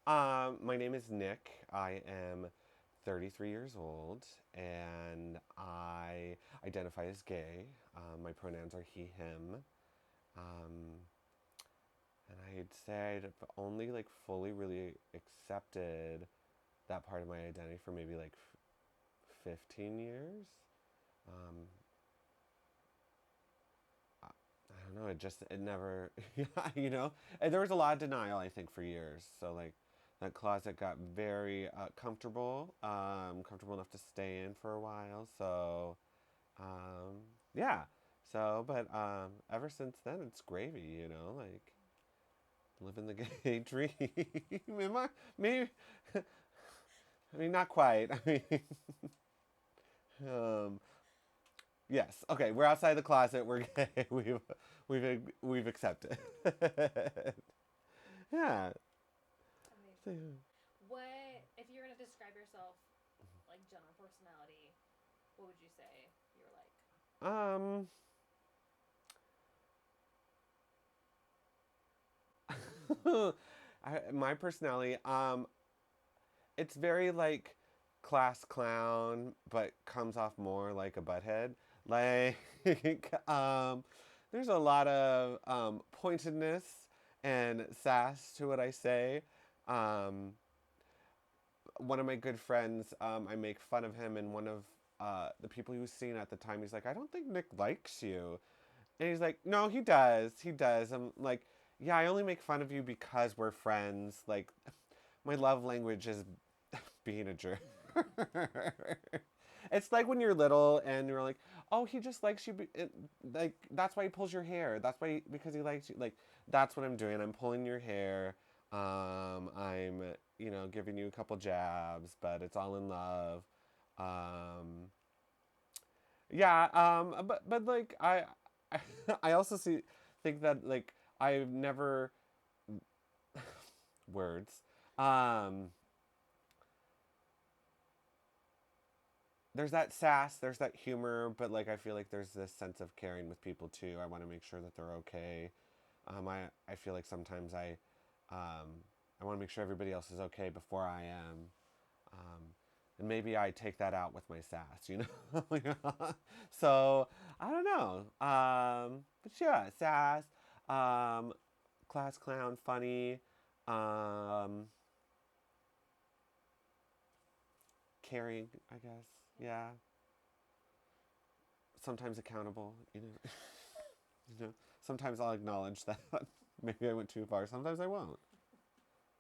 My name is Nick. I am 33 years old and I identify as gay. My pronouns are he, him. Um, and I'd say I've only like fully really accepted that part of my identity for maybe like 15 years. Um, I don't know. It never, and there was a lot of denial, I think, for years. So, like, that closet got very comfortable, comfortable enough to stay in for a while. So, um, yeah. But ever since then, it's gravy, like living the gay dream. Am I, maybe, I mean, not quite. I mean, um, yes. Okay, we're outside the closet. We're gay. We've accepted. Yeah. Amazing. What if you're gonna describe yourself like general personality? What would you say you're like? Um, my personality, it's very like class clown, but comes off more like a butthead. Like, there's a lot of pointedness and sass to what I say. Um, One of my good friends, I make fun of him, and one of the people he was seeing at the time, he's like, I don't think Nick likes you. And he's like, no, he does. He does. I'm like, yeah, I only make fun of you because we're friends. Like, my love language is being a jerk. It's like when you're little and you're like, oh, he just likes you. Like, that's why he pulls your hair. Because he likes you. Like, that's what I'm doing. I'm pulling your hair. I'm, giving you a couple jabs, but it's all in love. Um, yeah, but like I I also think that like I've never words. Um there's that sass, there's that humor, but like I feel like there's this sense of caring with people too. I want to make sure that they're okay. I feel like sometimes um I want to make sure everybody else is okay before I am. Um and maybe I take that out with my sass, you know. So I don't know. But yeah, sass, um, class clown, funny, um, caring, I guess. Yeah. Sometimes accountable, you know. Sometimes I'll acknowledge that maybe I went too far. Sometimes I won't.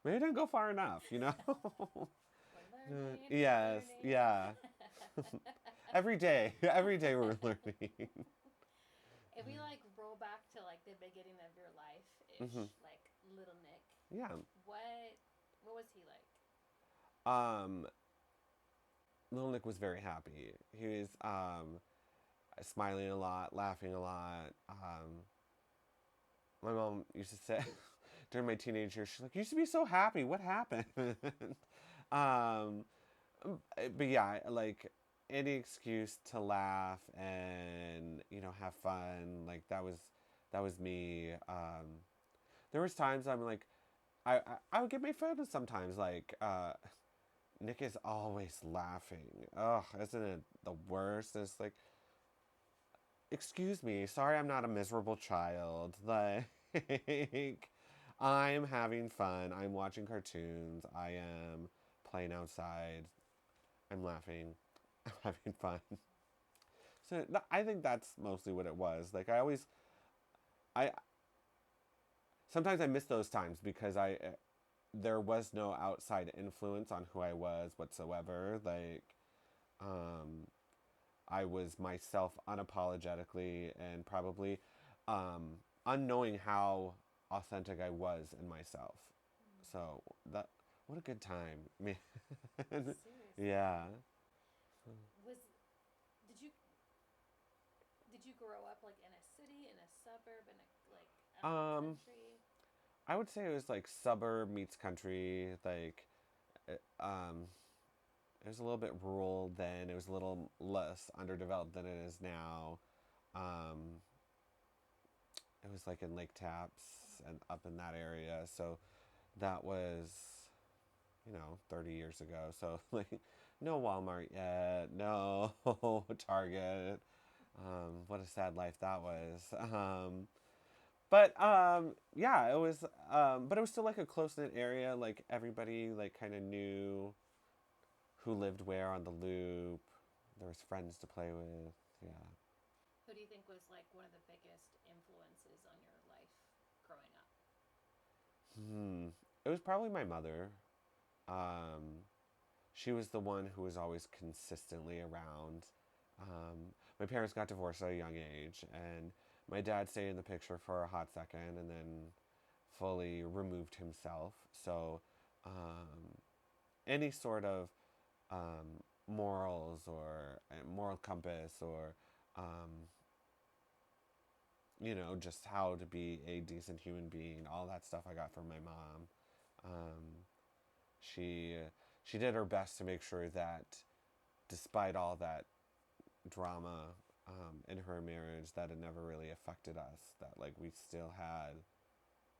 Maybe I didn't go far enough, you know. We're learning. We're Yes, learning. yeah. Every day we're learning. If we like roll back to like the beginning of your life Hmm. ish, like little Nick, Yeah. what what was he like? Um, Little Nick was very happy. He was smiling a lot, laughing a lot. My mom used to say during my teenage years, she's like, "You used to be so happy. What happened?" um, but yeah, like any excuse to laugh and have fun, like that was me. There was times I'm like, I would get made fun of sometimes, like Nick is always laughing. Ugh, isn't it the worst? It's like, excuse me, sorry I'm not a miserable child. Like, I'm having fun. I'm watching cartoons. I am playing outside. I'm laughing. I'm having fun. So I think that's mostly what it was. Like, I sometimes I miss those times because there was no outside influence on who I was whatsoever. Like, um, I was myself unapologetically and probably unknowing how authentic I was in myself. So that what a good time, man. Seriously, Yeah. was did you did you grow up like in a city, in a suburb, in a like out in the Um, country? I would say it was like suburb meets country. Like, um, it was a little bit rural then. It was a little less underdeveloped than it is now. Um, it was like in Lake Taps and up in that area. So that was. 30 years ago. So, like, no Walmart yet, no Target. What a sad life that was. But yeah, it was. But it was still like a close knit area. Like everybody, like kind of knew who lived where on the loop. There was friends to play with. Yeah. Who do you think was like one of the biggest influences on your life growing up? Hmm. It was probably my mother. Um, she was the one who was always consistently around. My parents got divorced at a young age, and my dad stayed in the picture for a hot second and then fully removed himself. So, any sort of morals or moral compass or, um, just how to be a decent human being, all that stuff I got from my mom. Um, she she did her best to make sure that despite all that drama in her marriage, that it never really affected us. That like we still had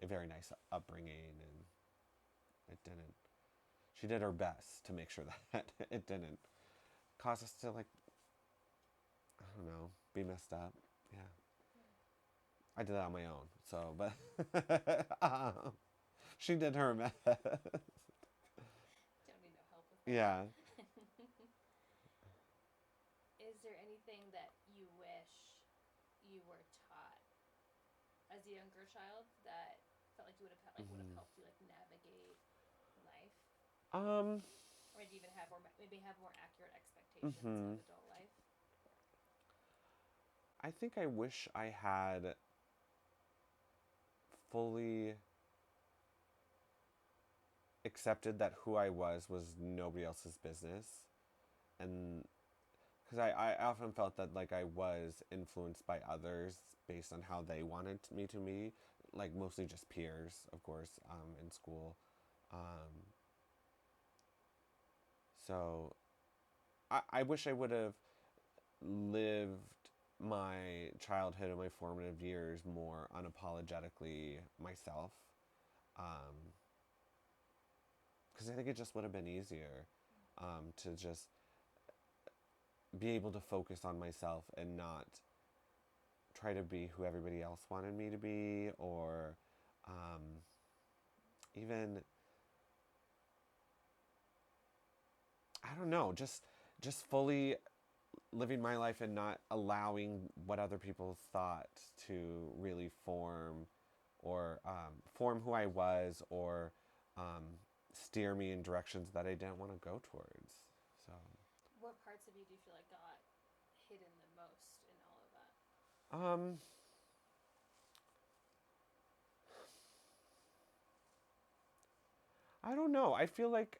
a very nice upbringing, and it didn't. She did her best to make sure that it didn't cause us to like I don't know be messed up. Yeah, I did that on my own. So, but she did her best. Don't need no help with that. Yeah. Is there anything that you wish you were taught as a younger child that felt like you would have Mm-hmm. helped you like navigate life, Um. or maybe even have more accurate expectations Mm-hmm. of adult life? I think I wish I had fully accepted that who I was nobody else's business, and because I often felt that like I was influenced by others based on how they wanted me to be, like mostly just peers, of course, in school. Um, so I wish I would have lived my childhood and my formative years more unapologetically myself. Um, because I think it just would have been easier to just be able to focus on myself and not try to be who everybody else wanted me to be, or um, even I don't know, just fully living my life and not allowing what other people thought to really form who I was, or steer me in directions that I didn't want to go towards. So What parts of you do you feel like got hidden the most in all of that? um, I don't know. I feel like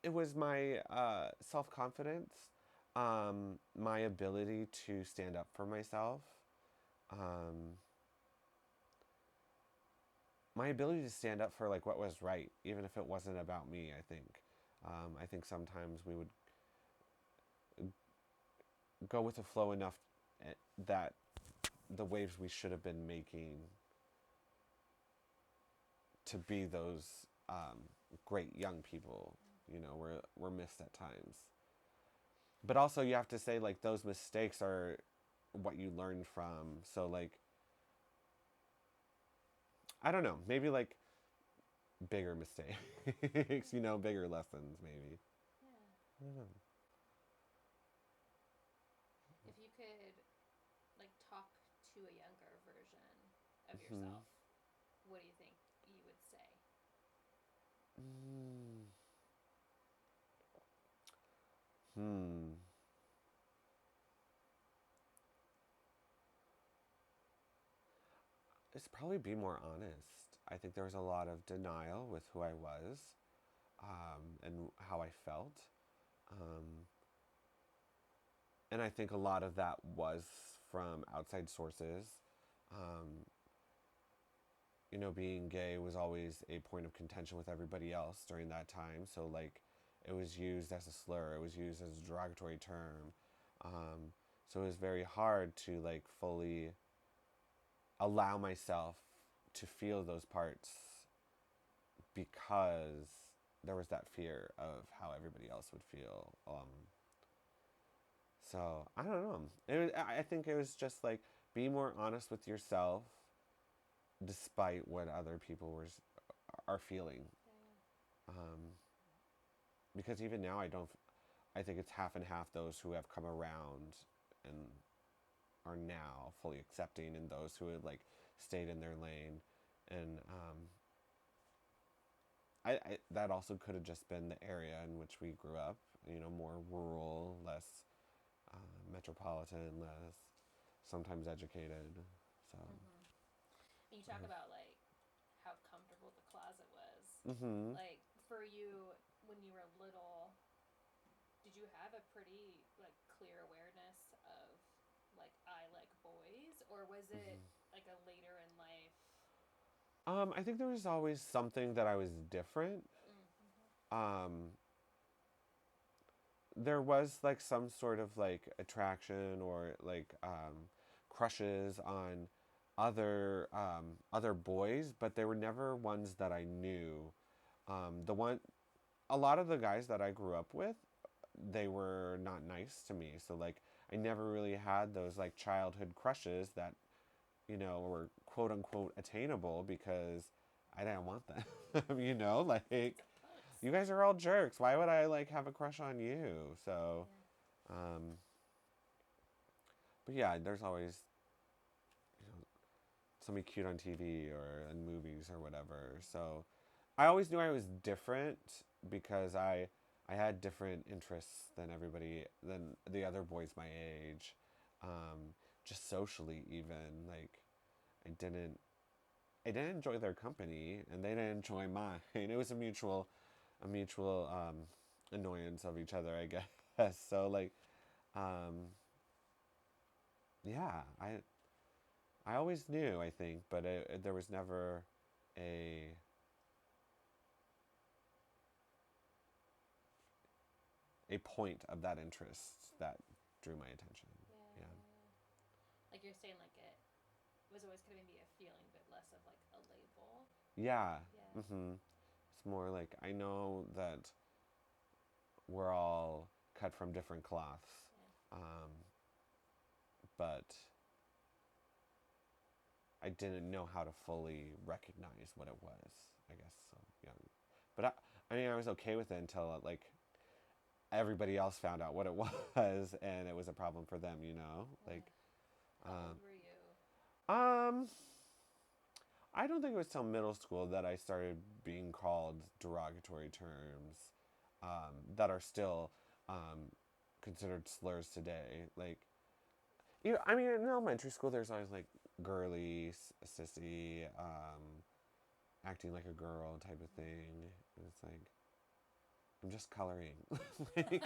it was my self confidence, my ability to stand up for myself, um, my ability to stand up for like what was right, even if it wasn't about me. I think sometimes we would go with the flow enough that the waves we should have been making to be those great young people, were missed at times. But also, you have to say like those mistakes are what you learn from. So like I don't know, maybe like bigger mistakes, bigger lessons maybe. Yeah. I don't know. If you could like talk to a younger version of Hmm. yourself, what do you think you would say? Mm. Hmm. It's probably be more honest. I think there was a lot of denial with who I was, and how I felt. Um, and I think a lot of that was from outside sources. Um, being gay was always a point of contention with everybody else during that time. So, like, it was used as a slur, it was used as a derogatory term. So, it was very hard to, like, fully allow myself to feel those parts because there was that fear of how everybody else would feel. So I don't know. I think it was just like be more honest with yourself, despite what other people are feeling. Um, because even now, I don't. I think it's half and half those who have come around and are now fully accepting, and those who had like stayed in their lane. And I that also could have just been the area in which we grew up. You know, more rural, less metropolitan, less sometimes educated. So. You talk about like how comfortable the closet was. Mm-hmm. Like for you when you were little, did you have a pretty like clear awareness of like I like boys, or was it like a later in life? I think there was always something that I was different. Um, there was like some sort of like attraction or like crushes on other boys, but they were never ones that I knew. The one A lot of the guys that I grew up with, they were not nice to me. So like I never really had those like childhood crushes that were quote unquote attainable because I didn't want them. Like you guys are all jerks. Why would I like have a crush on you? So, um, but yeah, there's always somebody cute on TV or in movies or whatever. So, I always knew I was different because I had different interests than the other boys my age. Just socially, even like I didn't I didn't enjoy their company, and they didn't enjoy mine. It was a mutual annoyance of each other, I guess. So like, um, yeah, I always knew, I think, but there was never a a point of that interest that drew my attention. Yeah. Like you're saying, like it was always going to be a feeling, but less of like a label. Yeah. Yeah. Mm-hmm. It's more like I know that we're all cut from different cloths, um, but I didn't know how to fully recognize what it was. I guess so young, but I mean, I was okay with it until like everybody else found out what it was, and it was a problem for them. Like, How old were you? um, I don't think it was till middle school that I started being called derogatory terms that are still considered slurs today. Like, I mean, in elementary school, there's always like girly, sissy, acting like a girl type of thing. And it's like, I'm just coloring. Like,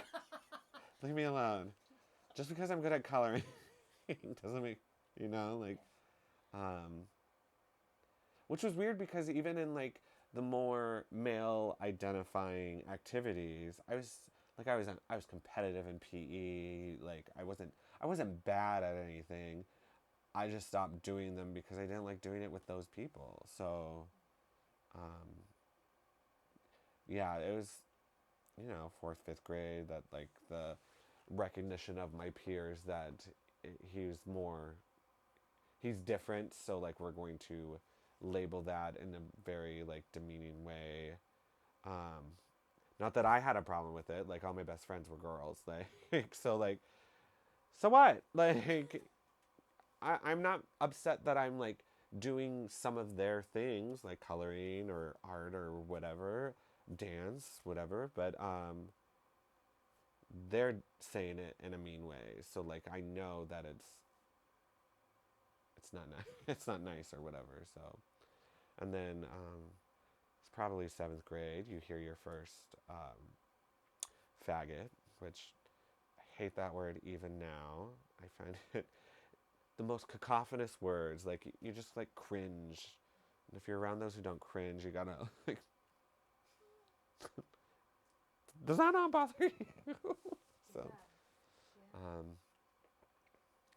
leave me alone. Just because I'm good at coloring doesn't make, like, um, which was weird because even in like the more male identifying activities, I was competitive in PE. Like I wasn't bad at anything. I just stopped doing them because I didn't like doing it with those people. So, um, yeah, it was fourth, fifth grade that like the recognition of my peers that he was he's different. So like we're going to label that in a very like demeaning way. Um, Not that I had a problem with it. Like all my best friends were girls. Like so like so what? Like I'm not upset that I'm like doing some of their things like coloring or art or whatever, dance, whatever, but they're saying it in a mean way. So like I know that it's not nice. It's not nice or whatever. So and then it's probably seventh grade. You hear your first faggot, which I hate that word even now. I find it the most cacophonous words. Like you just like cringe. And if you're around those who don't cringe, you gotta like. Does that not bother you? So, um,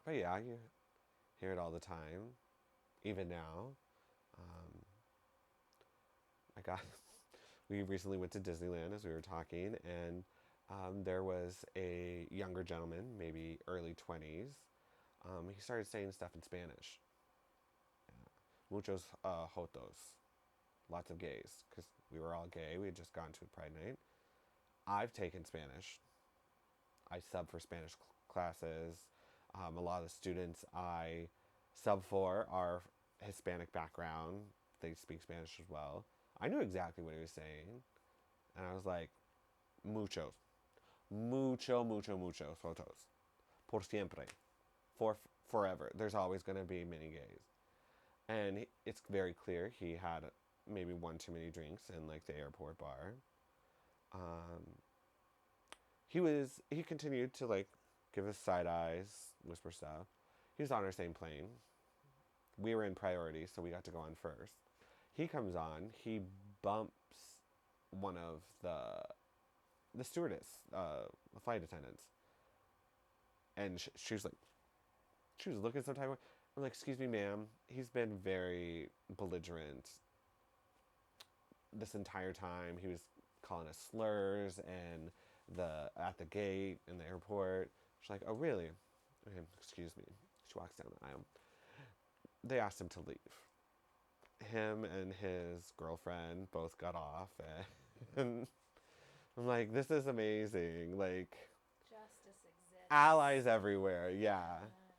but yeah, you hear it all the time, even now. I got We recently went to Disneyland as we were talking, and there was a younger gentleman, maybe early 20s. He started saying stuff in Spanish. Muchos jotos, lots of gays, because we were all gay. We had just gone to a Pride night. I've taken Spanish. I sub for Spanish classes. A lot of the students I sub for are Hispanic background. They speak Spanish as well. I knew exactly what he was saying. And I was like, muchos. Muchos fotos. Por siempre. For forever. There's always going to be many gays. And it's very clear he had maybe one too many drinks in like the airport bar. Um, he continued to like give us side eyes, whisper stuff. He was on our same plane. We were in priority, so we got to go on first. He comes on. He bumps one of the stewardess, the flight attendants, and she was like, she was looking some type of. I'm like, excuse me, ma'am. He's been very belligerent this entire time. He was calling us slurs and the at the gate in the airport. She's like, oh really? Okay, excuse me. She walks down the aisle. They asked him to leave. Him and his girlfriend both got off, and I'm like, this is amazing. Like, Justice exists. allies everywhere. Yeah.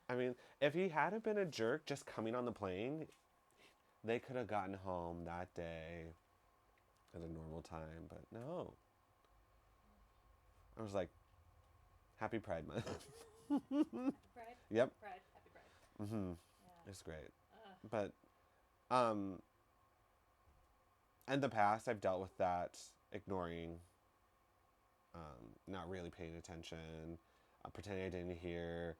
I mean, if he hadn't been a jerk just coming on the plane, they could have gotten home that day at a normal time. But no. I was like, happy Pride Month. Happy Pride. Yep. Happy Pride. Happy Pride. Mm-hmm. Yeah. It's great. Uh, But um, in the past, I've dealt with that, ignoring, not really paying attention, pretending I didn't hear.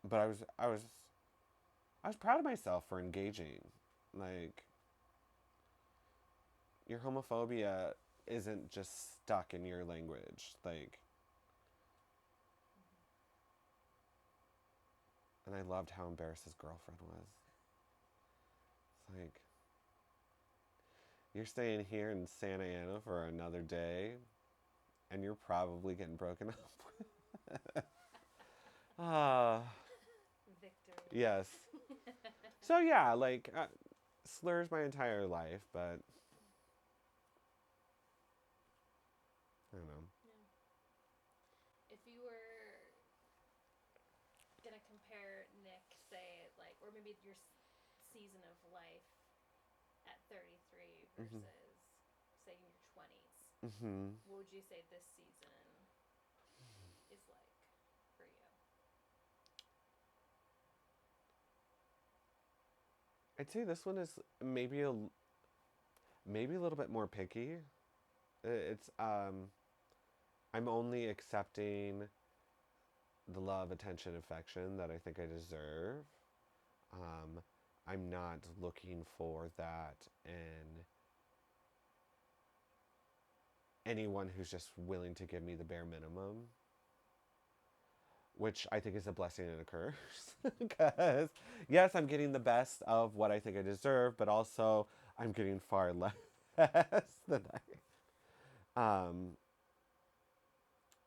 But I was proud of myself for engaging. Like, your homophobia isn't just stuck in your language. Like, and I loved how embarrassed his girlfriend was. It's like, you're staying here in Santa Ana for another day, and you're probably getting broken up. Ah, victory. yes. So yeah, like slurs my entire life, but I don't know. Yeah. If you were gonna compare Nick, say, like, or maybe your season of life at 33 Mm-hmm. versus, say, in your 20s, Mm-hmm. what would you say this season is like for you? I'd say this one is maybe a little bit more picky. It's I'm only accepting the love, attention, affection that I think I deserve. Um, I'm not looking for that in anyone who's just willing to give me the bare minimum, which I think is a blessing and a curse. Because, yes, I'm getting the best of what I think I deserve, but also I'm getting far less than I.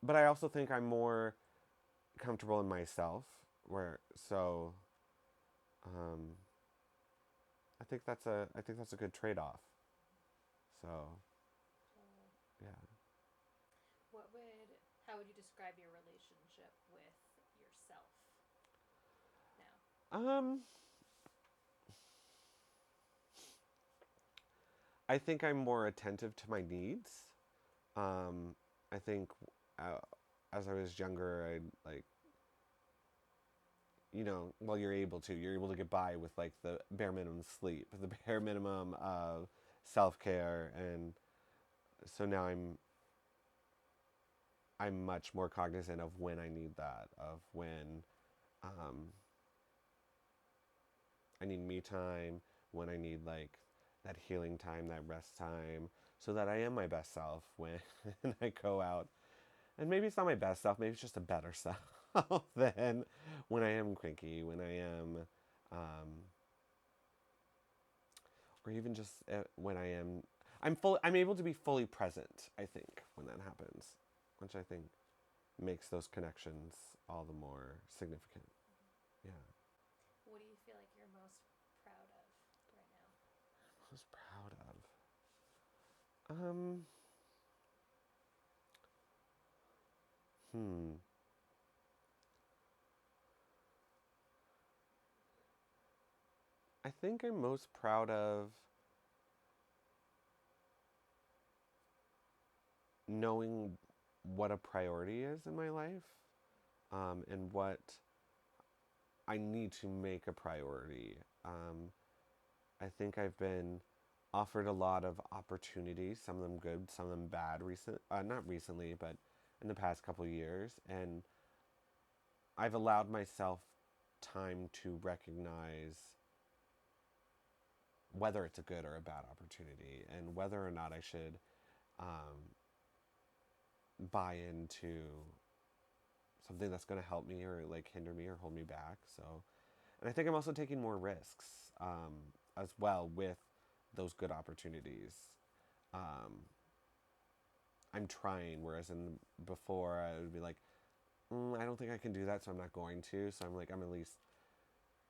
But I also think I'm more comfortable in myself, where so um, I think that's a good trade off. So Totally. yeah. How would you describe your relationship with yourself now? Um, I think I'm more attentive to my needs. I think uh, as I was younger, I like, well, you're able to get by with like the bare minimum sleep, the bare minimum of self care, and so now I'm much more cognizant of when I need that, of when um, I need me time, when I need like that healing time, that rest time, so that I am my best self when I go out. And maybe it's not my best self, maybe it's just a better self than when I am cranky, when I am, um, or even just when I'm able to be fully present, I think, when that happens, which I think makes those connections all the more significant. Yeah. What do you feel like you're most proud of right now? I was proud of. Hmm. I think I'm most proud of knowing what a priority is in my life, and what I need to make a priority. I think I've been offered a lot of opportunities, some of them good, some of them bad, not recently, but in the past couple of years, and I've allowed myself time to recognize whether it's a good or a bad opportunity, and whether or not I should um, buy into something that's going to help me or like hinder me or hold me back. So, and I think I'm also taking more risks as well with those good opportunities. Um, I'm trying, whereas in before I would be like, I don't think I can do that, so I'm not going to. So I'm at least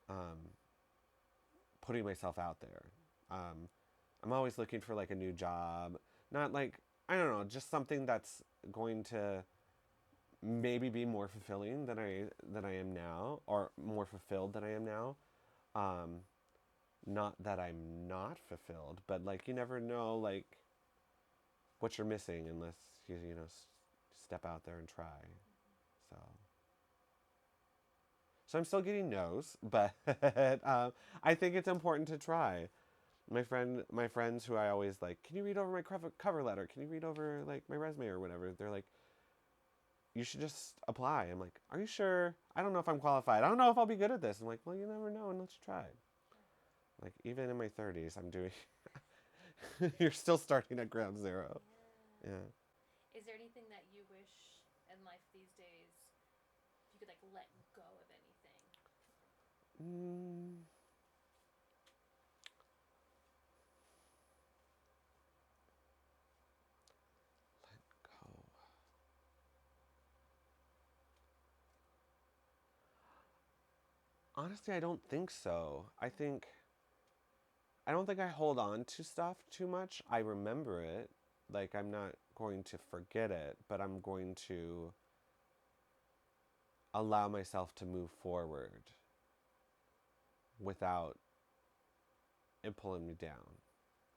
um, putting myself out there. Um, I'm always looking for like a new job, not like I don't know, just something that's going to maybe be more fulfilling than I am now, or more fulfilled than I am now. Um, Not that I'm not fulfilled, but like you never know like what you're missing unless step out there and try. So I'm still getting no's, but I think it's important to try. My friends who I always like, can you read over my cover letter? Can you read over like my resume or whatever? They're like, you should just apply. I'm like, are you sure? I don't know if I'm qualified. I don't know if I'll be good at this. I'm like, well, you never know unless you try. Like even in my 30s, I'm doing. You're still starting at ground zero. Yeah. Yeah. Is there anything that you wish in life these days if you could like let go of anything? Mm, go. Honestly, I don't think so. I don't think I hold on to stuff too much. I remember it. Like I'm not going to forget it, but I'm going to allow myself to move forward without it pulling me down.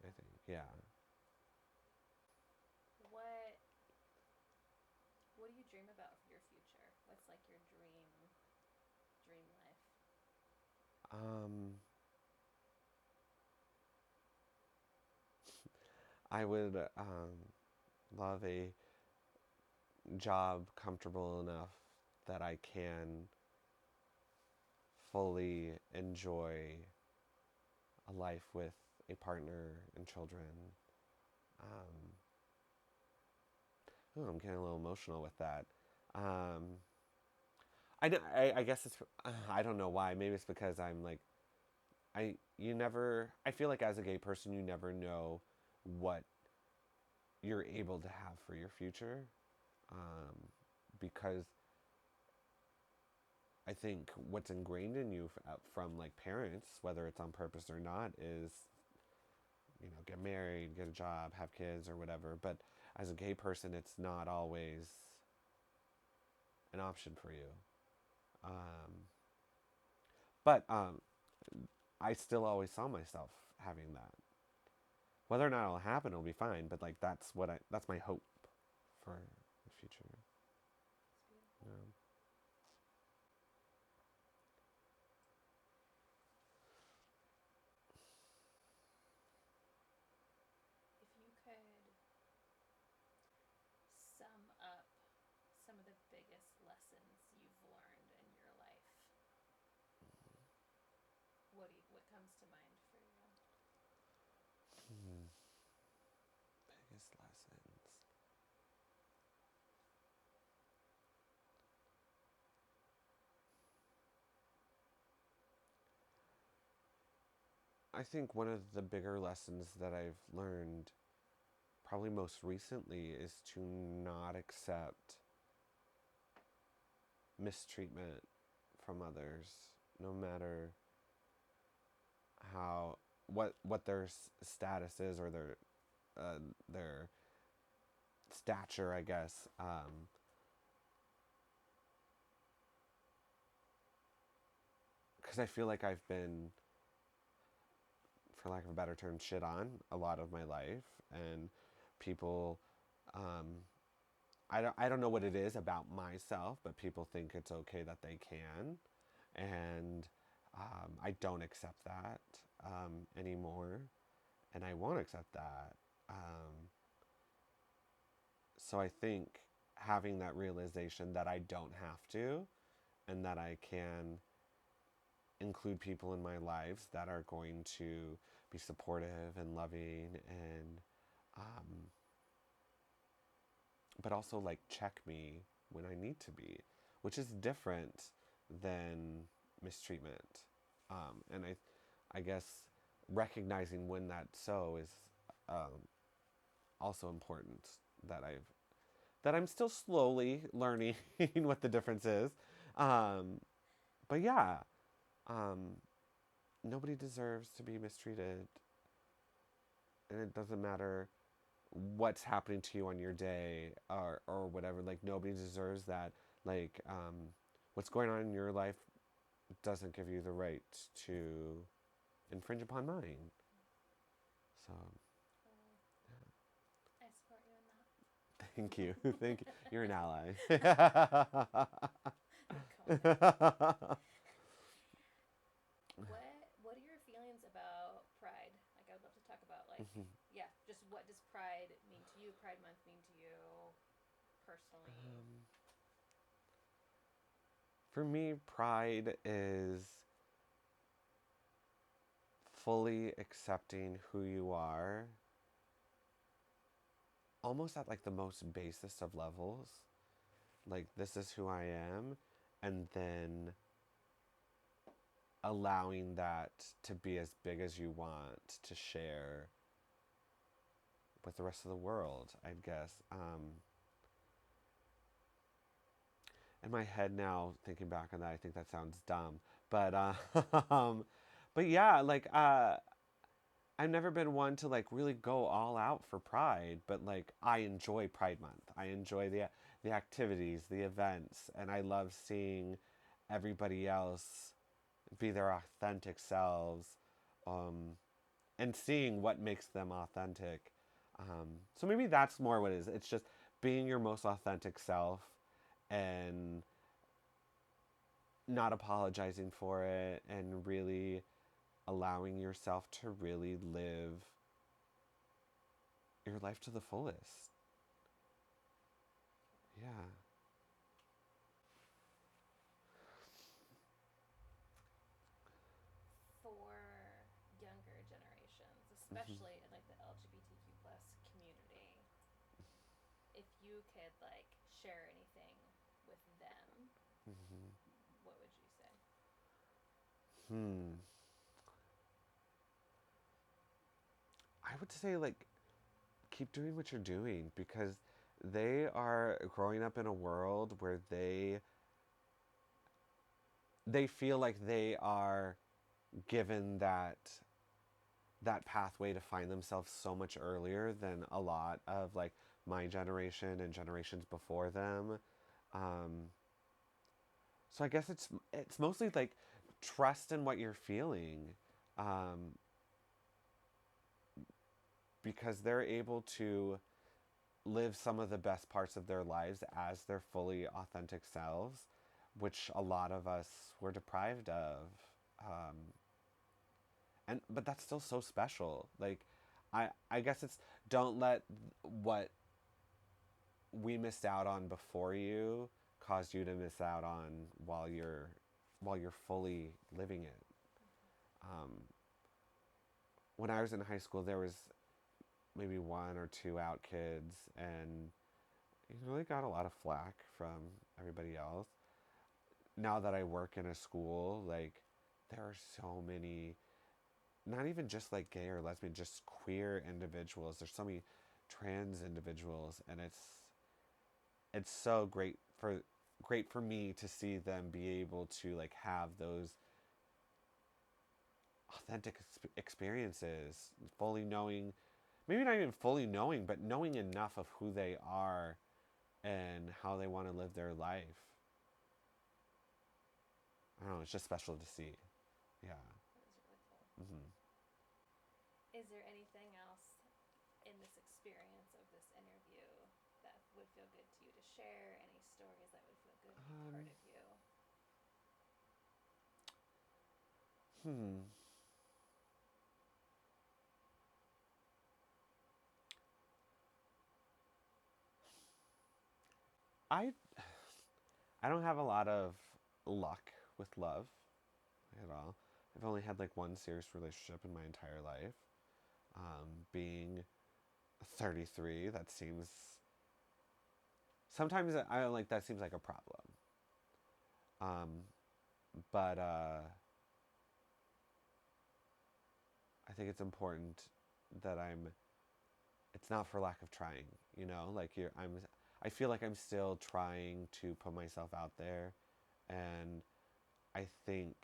I think. Yeah. What What do you dream about for your future? What's like your dream life? Um I would love a job comfortable enough that I can fully enjoy a life with a partner and children. Um, I'm getting a little emotional with that. Um, I guess it's, I don't know why. Maybe it's because I'm like, I feel like as a gay person, you never know what you're able to have for your future. Um, because I think what's ingrained in you from like parents, whether it's on purpose or not, is get married, get a job, have kids, or whatever. But as a gay person, it's not always an option for you. Um, but I still always saw myself having that. Whether or not it'll happen, it'll be fine. But like that's my hope for the future. It's beautiful. Yeah. If you could sum up some of the biggest lessons you've learned in your life, what comes to mind for you? Hmm. Biggest lessons. I think one of the bigger lessons that I've learned, probably most recently, is to not accept mistreatment from others, no matter how what their status is, or their stature, I guess. Because I feel like I've been, for lack of a better term, shit on a lot of my life, and people, um, I don't know what it is about myself, but people think it's okay that they can, and I don't accept that anymore, and I won't accept that. So I think having that realization that I don't have to, and that I can include people in my lives that are going to be supportive and loving, and um, but also like check me when I need to be, which is different than mistreatment. And I guess recognizing when that's so is um, also important, that I'm still slowly learning what the difference is. Um, but yeah, um, nobody deserves to be mistreated, and it doesn't matter what's happening to you on your day, or whatever. Like, nobody deserves that. Like, what's going on in your life doesn't give you the right to infringe upon mine. So, I support you in that. thank you. Thank you. You're an ally. Go ahead. What are your feelings about Pride? Like, I would love to talk about, like, yeah, just what does Pride mean to you? Pride Month mean to you personally? For me, pride is fully accepting who you are, almost at like the most basest of levels. Like, this is who I am, and then allowing that to be as big as you want to share with the rest of the world, I guess. In my head now, thinking back on that, I think that sounds dumb, but but yeah, like I've never been one to like really go all out for Pride, but like I enjoy Pride Month. I enjoy the activities, the events, and I love seeing everybody else be their authentic selves, um, and seeing what makes them authentic. So maybe that's more what it is. It's just being your most authentic self, and not apologizing for it, and really allowing yourself to really live your life to the fullest. Yeah. For younger generations, especially in like the LGBTQ plus community, if you could like share anything with them, what would you say? Hmm. I would say, like, keep doing what you're doing, because they are growing up in a world where they feel like they are given that pathway to find themselves so much earlier than a lot of like my generation and generations before them. Um, so I guess it's mostly like trust in what you're feeling, um, because they're able to live some of the best parts of their lives as their fully authentic selves, which a lot of us were deprived of. Um, and but that's still so special. Like, I guess it's, don't let what we missed out on before you cause you to miss out on while you're fully living it. Um, when I was in high school, there was maybe one or two out kids, and they got a lot of flack from everybody else. Now that I work in a school, like, there are so many not even just like gay or lesbian, just queer individuals. There's so many trans individuals, and it's so great for me to see them be able to like have those authentic experiences, fully knowing, maybe not even fully knowing, but knowing enough of who they are and how they want to live their life. I don't know, it's just special to see. Yeah. That was really cool. Hmm. Is there anything else in this experience of this interview that would feel good to you to share? Any stories that would feel good to be part Um, of you? hmm. I I don't have a lot of luck with love at all. I've only had like one serious relationship in my entire life. Being 33, that seems sometimes I like that seems like a problem. Um, but I think it's important that it's not for lack of trying, you know, like I feel like I'm still trying to put myself out there, and I think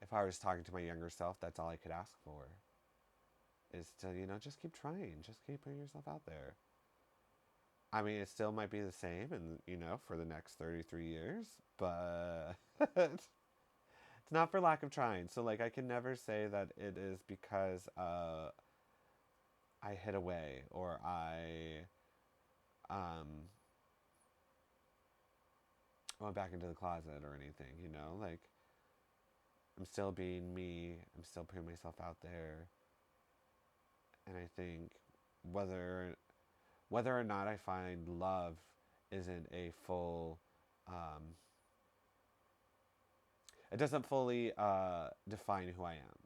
if I was talking to my younger self, that's all I could ask for is to, just keep trying, just keep putting yourself out there. I mean, it still might be the same and, for the next 33 years, but it's not for lack of trying. So, like, I can never say that it is because I hid away or um, went back into the closet or anything, Like, I'm still being me, I'm still putting myself out there. And I think whether whether or not I find love isn't a full, um, it doesn't fully define who I am.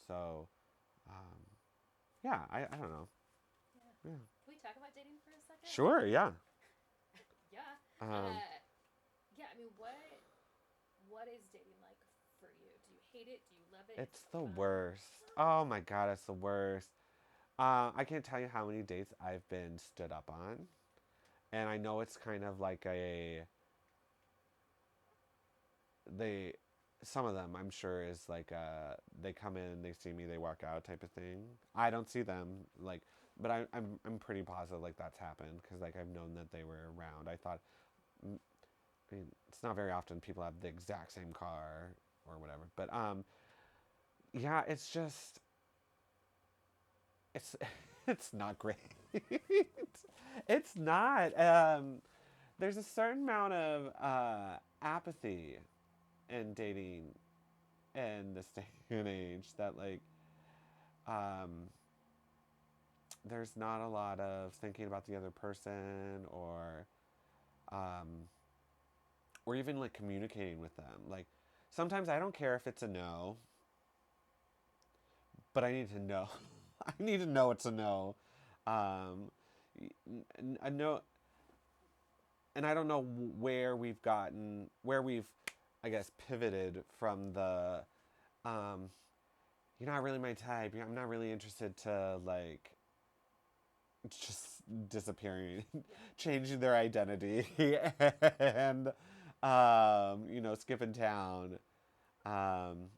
So, um, yeah, I don't know. Yeah. Yeah. Can we talk about dating for a second? Sure, yeah. Yeah. Um, Yeah. I mean, what is dating like for you? Do you hate it? Do you love it? Is it's it the fun? worst. Oh my God, it's the worst. I can't tell you how many dates I've been stood up on. And I know it's kind of like they, some of them I'm sure is like they come in, they see me, they walk out type of thing. I don't see them like, but I'm pretty positive like that's happened because like I've known that they were around. I thought, I mean, it's not very often people have the exact same car or whatever, but yeah, it's just it's it's not great. It's not. There's a certain amount of apathy in dating in this day and age that like um, there's not a lot of thinking about the other person um, or even like communicating with them. Like sometimes I don't care if it's a no, but I need to know. I need to know it's a no. Um, a no, and I don't know where we've, I guess, pivoted from the, um, you're not really my type. I'm not really interested to like just disappearing, Yeah. changing their identity, and skipping town. Um,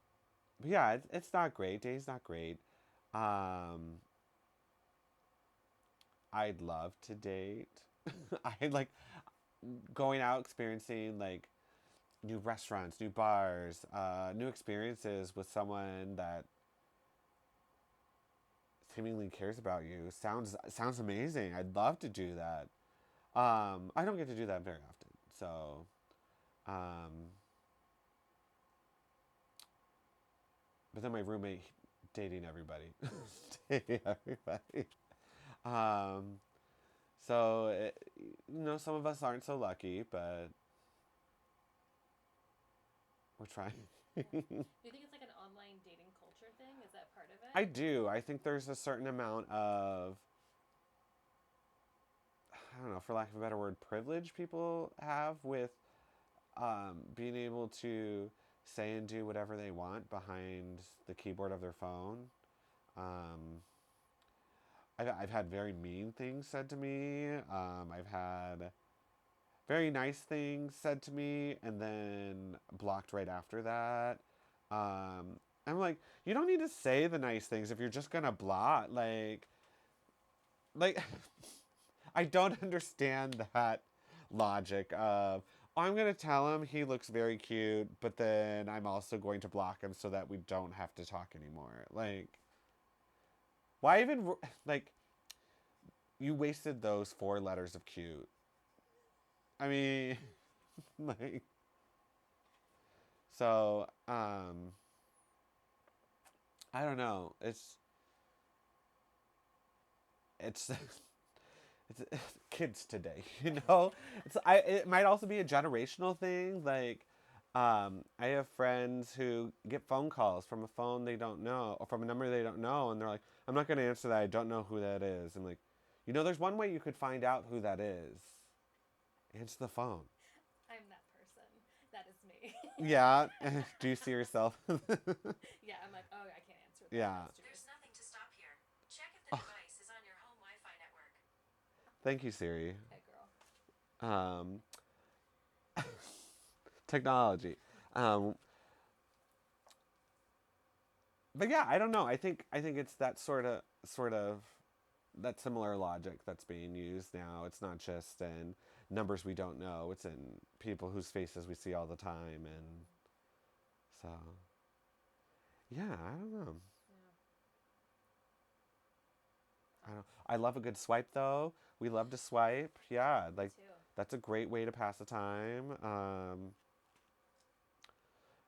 but yeah, it's not great. Day's not great. Um, I'd love to date. I like going out, experiencing like new restaurants, new bars, new experiences with someone that seemingly cares about you. Sounds amazing. I'd love to do that. I don't get to do that very often, so um, but then my roommate dating everybody, dating everybody. Um, so some of us aren't so lucky, but we're trying. Yeah. Do you think it's like an online dating culture thing? Is that part of I it? do. I think there's a certain amount of, I don't know, for lack of a better word, privilege people have with being able to say and do whatever they want behind the keyboard of their phone. Um, I've had very mean things said to me. I've had very nice things said to me and then blocked right after that. I'm like, you don't need to say the nice things if you're just gonna block. Like, I don't understand that logic of, oh, I'm gonna tell him he looks very cute, but then I'm also going to block him so that we don't have to talk anymore. Like, why even like you wasted those 4 letters of cute. I mean, like, so I don't know. It's it's kids today, you know. It might also be a generational thing. Like, I have friends who get phone calls from a phone they don't know or from a number they don't know, and they're like, "I'm not going to answer that. I don't know who that is." I'm like, you know, there's one way you could find out who that is. Answer the phone. I'm that person. That is me. Yeah. Do you see yourself? Yeah, I'm like, oh, I can't answer those Yeah. messages. There's nothing to stop here. Check if the Oh, device is on your home Wi-Fi network. thank you, Siri. Okay, girl. Um, technology. Um, but yeah, I don't know. I think it's that sort of that similar logic that's being used now. It's not just in numbers we don't know. It's in people whose faces we see all the time, and so yeah, I don't know. Yeah. I don't. I love a good swipe though. We love to swipe. Yeah, Me like too. that's a great way to pass the time.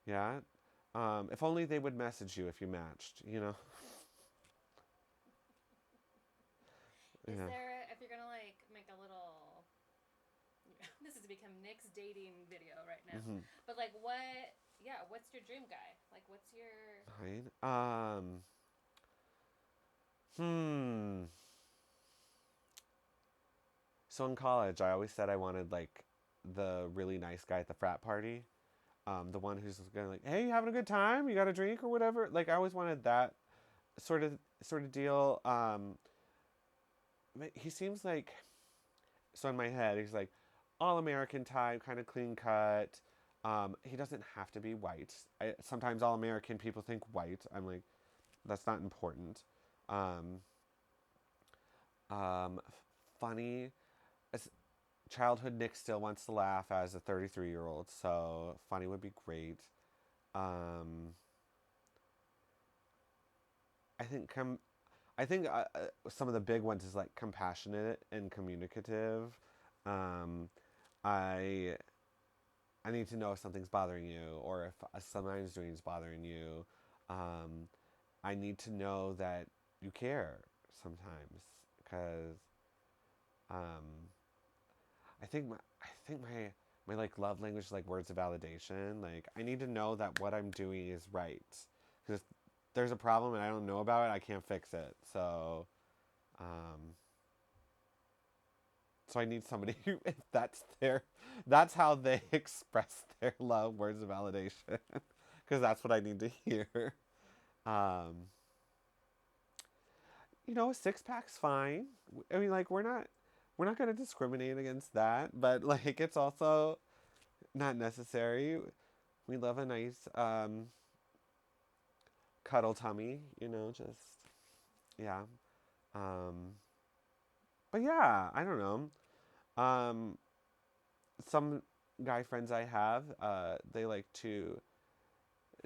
Yeah. If only they would message you if you matched. You know. Is Yeah. there, if you're gonna like make a little, this has become Nick's dating video right now, Mm-hmm. but like what, yeah, what's your dream guy? Like, what's your, Fine. Hmm. So in college, I always said I wanted like the really nice guy at the frat party. The one who's gonna like, hey, you having a good time? You got a drink or whatever? Like I always wanted that sort of deal. But he seems like so in my head, he's like all American type, kind of clean cut. He doesn't have to be white. Sometimes all American people think white. I'm like, that's not important. Um, um, funny. As childhood Nick still wants to laugh as a 33-year-old, so funny would be great. Um, I think some of the big ones is like compassionate and communicative. Um, I I need to know if something's bothering you or if something I'm doing is bothering you. Um, I need to know that you care sometimes because um, I think my like love language is like words of validation. Like I need to know that what I'm doing is right because if there's a problem and I don't know about it, I can't fix it. Um, so I need somebody who, if that's how they express their love, words of validation, because that's what I need to hear. Um, a 6-pack's fine. I mean, like we're not gonna discriminate against that, but like it's also not necessary. We love a nice cuddle tummy, just yeah. Um, but yeah, I don't know. Um, some guy friends I have, they like to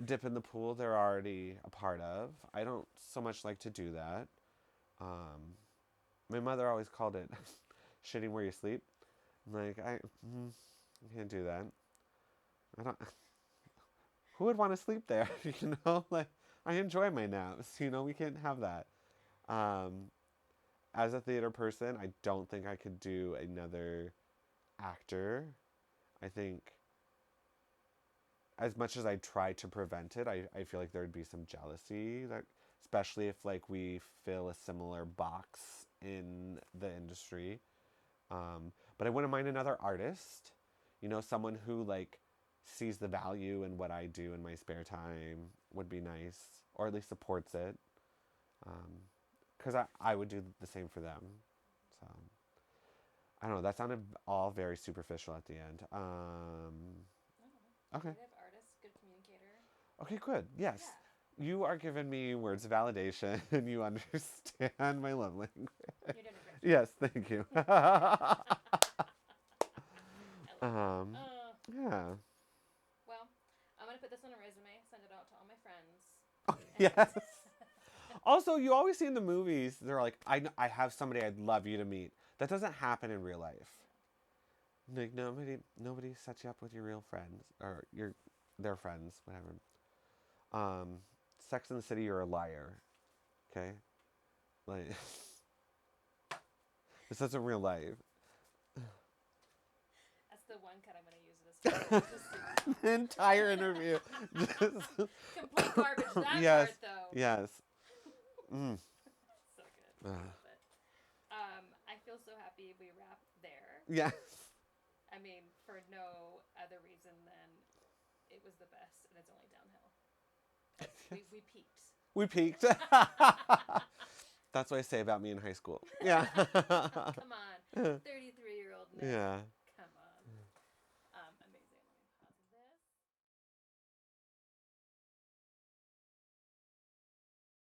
dip in the pool they're already a part of. I don't so much like to do that. Um, my mother always called it shitting where you sleep. I'm like I can't do that. I don't. Who would want to sleep there? Like I enjoy my naps. We can't have that. Um, as a theater person, I don't think I could do another actor. I think as much as I try to prevent it, I feel like there would be some jealousy that especially if like we fill a similar box in the industry. But I wouldn't mind another artist, someone who like sees the value in what I do in my spare time would be nice, or at least supports it. Because I would do the same for them. So I don't know. That sounded all very superficial at the end. I don't know. Okay. Creative artist, good communicator. Okay, good. Yes. Yeah. You are giving me words of validation and you understand my love language. You're doing a great job. Yes, thank you. I love um, it. yeah. Well, I'm gonna put this on a resume, send it out to all my friends. Yes. Also, you always see in the movies, they're like, I have somebody I'd love you to meet. That doesn't happen in real life. Like nobody sets you up with your real friends or their friends, whatever. Sex in the City, you're a liar. Okay? Like this isn't real life. That's the one cut I'm gonna use this. The entire interview. Just Complete garbage. That yes. part though. Yes. Mm. So good. I love it. I feel so happy we wrapped there. Yes. I mean, for no other reason than it was the best, and it's only downhill. We peaked. We peaked. That's what I say about me in high school. Yeah. Come on, 33-year-old. Yeah.